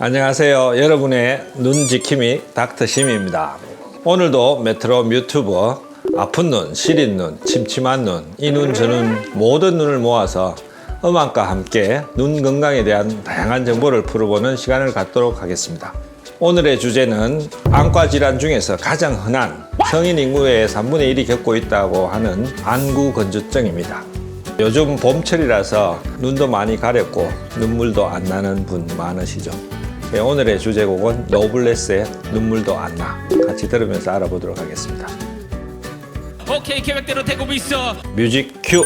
안녕하세요. 여러분의 눈 지킴이 닥터심입니다. 오늘도 메트로 유튜버 아픈 눈, 시린 눈, 침침한 눈, 이 눈, 저 눈 모든 눈을 모아서 음악과 함께 눈 건강에 대한 다양한 정보를 풀어보는 시간을 갖도록 하겠습니다. 오늘의 주제는 안과 질환 중에서 가장 흔한 성인 인구의 3분의 1이 겪고 있다고 하는 안구 건조증입니다. 요즘 봄철이라서 눈도 많이 가렵고 눈물도 안 나는 분 많으시죠? 오늘의 주제곡은 노블레스의 눈물도 안 나. 같이 들으면서 알아보도록 하겠습니다. 오케이, 계획대로 되고 있어. 뮤직 큐!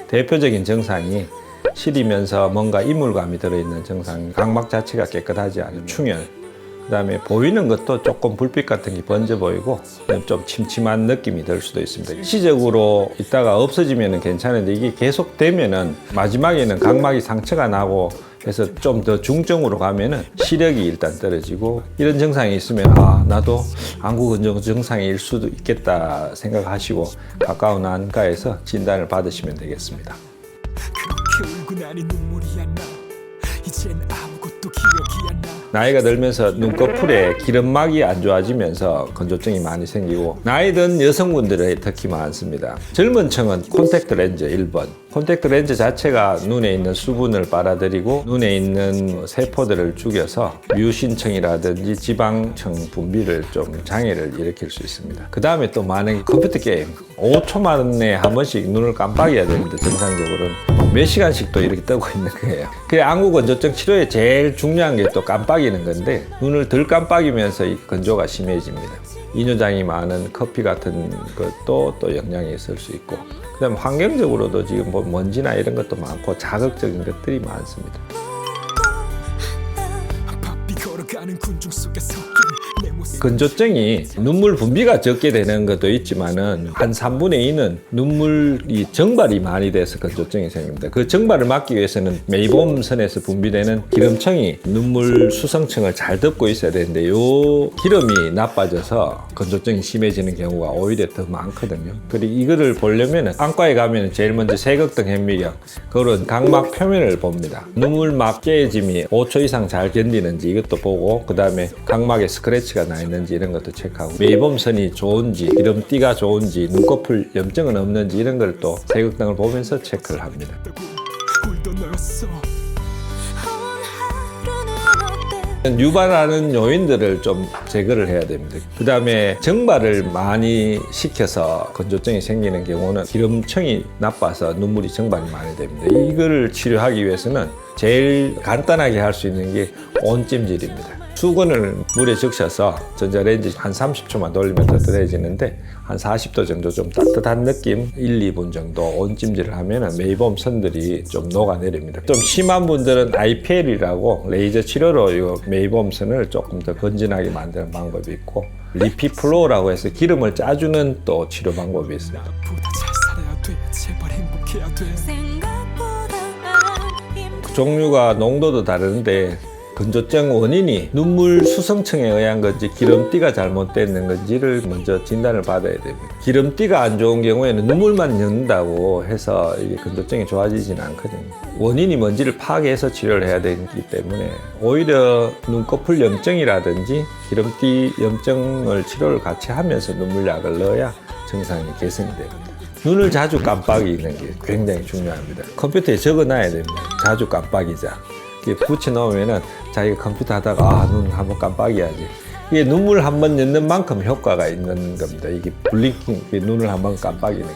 대표적인 증상이 시리면서 뭔가 이물감이 들어있는 증상, 각막 자체가 깨끗하지 않은 충혈, 그 다음에 보이는 것도 조금 불빛 같은 게 번져 보이고 좀 침침한 느낌이 들 수도 있습니다. 일시적으로 있다가 없어지면 괜찮은데 이게 계속되면은 마지막에는 각막이 상처가 나고 해서 좀 더 중증으로 가면은 시력이 일단 떨어지고, 이런 증상이 있으면 나도 안구 건조증 증상일 수도 있겠다 생각하시고 가까운 안과에서 진단을 받으시면 되겠습니다. 그렇게 울고 나니 눈물이 안 나. 이젠 아무것도 기억이 안 나. 나이가 들면서 눈꺼풀에 기름막이 안 좋아지면서 건조증이 많이 생기고, 나이 든 여성분들이 특히 많습니다. 젊은 층은 콘택트 렌즈 1번. 콘택트 렌즈 자체가 눈에 있는 수분을 빨아들이고 눈에 있는 세포들을 죽여서 뮤신층이라든지 지방층 분비를 좀 장애를 일으킬 수 있습니다. 그 다음에 또 많은 컴퓨터 게임, 5초 만에 한 번씩 눈을 깜빡여야 되는데 정상적으로는 몇 시간씩 또 이렇게 뜨고 있는 거예요. 그 안구 건조증 치료에 제일 중요한 게 또 깜빡이는 건데, 눈을 덜 깜빡이면서 이 건조가 심해집니다. 이뇨장이 많은 커피 같은 것도 또 영향이 있을 수 있고, 그 다음에 환경적으로도 지금 뭐 먼지나 이런 것도 많고 자극적인 것들이 많습니다. 바삐 걸어가는 군중 속에 섞인 내 모습. 건조증이 눈물 분비가 적게 되는 것도 있지만은 한 3분의 2는 눈물이 정발이 많이 돼서 건조증이 생깁니다. 그 정발을 막기 위해서는 메이봄선에서 분비되는 기름층이 눈물 수성층을 잘 덮고 있어야 되는데, 요 기름이 나빠져서 건조증이 심해지는 경우가 오히려 더 많거든요. 그리고 이거를 보려면 안과에 가면 제일 먼저 세극등 현미경, 그런 각막 표면을 봅니다. 눈물막 깨짐이 5초 이상 잘 견디는지 이것도 보고, 그 다음에 각막에 스크래치가 나 있는지 이런 것도 체크하고, 메이봄선이 좋은지, 기름띠가 좋은지, 눈꺼풀 염증은 없는지 이런 걸 또 세극등을 보면서 체크를 합니다. 울던 너였어. 유발하는 요인들을 좀 제거를 해야 됩니다. 그 다음에 정발을 많이 시켜서 건조증이 생기는 경우는 기름층이 나빠서 눈물이 정발이 많이 됩니다. 이거를 치료하기 위해서는 제일 간단하게 할 수 있는 게 온찜질입니다. 수건을 물에 적셔서 전자레인지 한 30초만 돌리면 뜨뜻해지는데, 한 40도 정도 좀 따뜻한 느낌 1, 2분 정도 온찜질을 하면 메이봄 선들이 좀 녹아내립니다. 좀 심한 분들은 IPL이라고 레이저 치료로 이 메이봄 선을 조금 더 건진하게 만드는 방법이 있고, 리피플로우라고 해서 기름을 짜주는 또 치료 방법이 있어요. 보다 잘 살아야 돼. 제발 행복해야 돼. 종류가 농도도 다른데, 건조증 원인이 눈물 수성층에 의한 건지 기름띠가 잘못되는 건지를 먼저 진단을 받아야 됩니다. 기름띠가 안 좋은 경우에는 눈물만 넣는다고 해서 이게 건조증이 좋아지지는 않거든요. 원인이 뭔지를 파악해서 치료를 해야 되기 때문에 오히려 눈꺼풀 염증이라든지 기름띠 염증을 치료를 같이 하면서 눈물약을 넣어야 증상이 개선이 됩니다. 눈을 자주 깜빡이는 게 굉장히 중요합니다. 컴퓨터에 적어놔야 됩니다. 자주 깜빡이자. 붙여 놓으면은 자기가 컴퓨터 하다가 눈 한번 깜빡여야지. 이게 눈물 한번 넣는 만큼 효과가 있는 겁니다. 이게 블링킹, 눈을 한번 깜빡이는 게.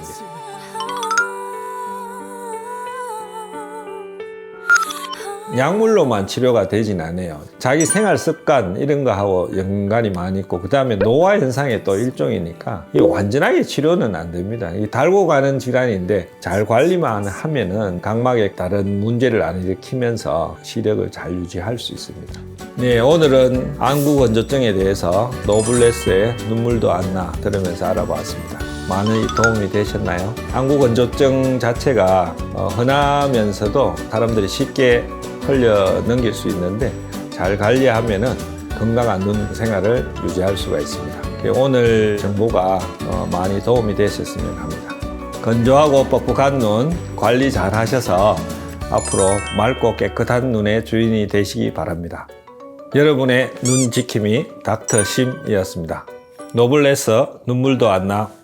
약물로만 치료가 되진 않아요. 자기 생활 습관 이런 거하고 연관이 많이 있고, 그 다음에 노화 현상의 또 일종이니까 이게 완전하게 치료는 안 됩니다. 이게 달고 가는 질환인데 잘 관리만 하면은 각막에 다른 문제를 안 일으키면서 시력을 잘 유지할 수 있습니다. 네, 오늘은 안구 건조증에 대해서 노블레스의 눈물도 안 나 들으면서 알아보았습니다. 많이 도움이 되셨나요? 안구 건조증 자체가 흔하면서도 사람들이 쉽게 흘려 넘길 수 있는데, 잘 관리하면은 건강한 눈 생활을 유지할 수가 있습니다. 오늘 정보가 많이 도움이 되셨으면 합니다. 건조하고 뻑뻑한 눈 관리 잘 하셔서 앞으로 맑고 깨끗한 눈의 주인이 되시기 바랍니다. 여러분의 눈 지킴이 닥터 심이었습니다. 노블레스 눈물도 안 나.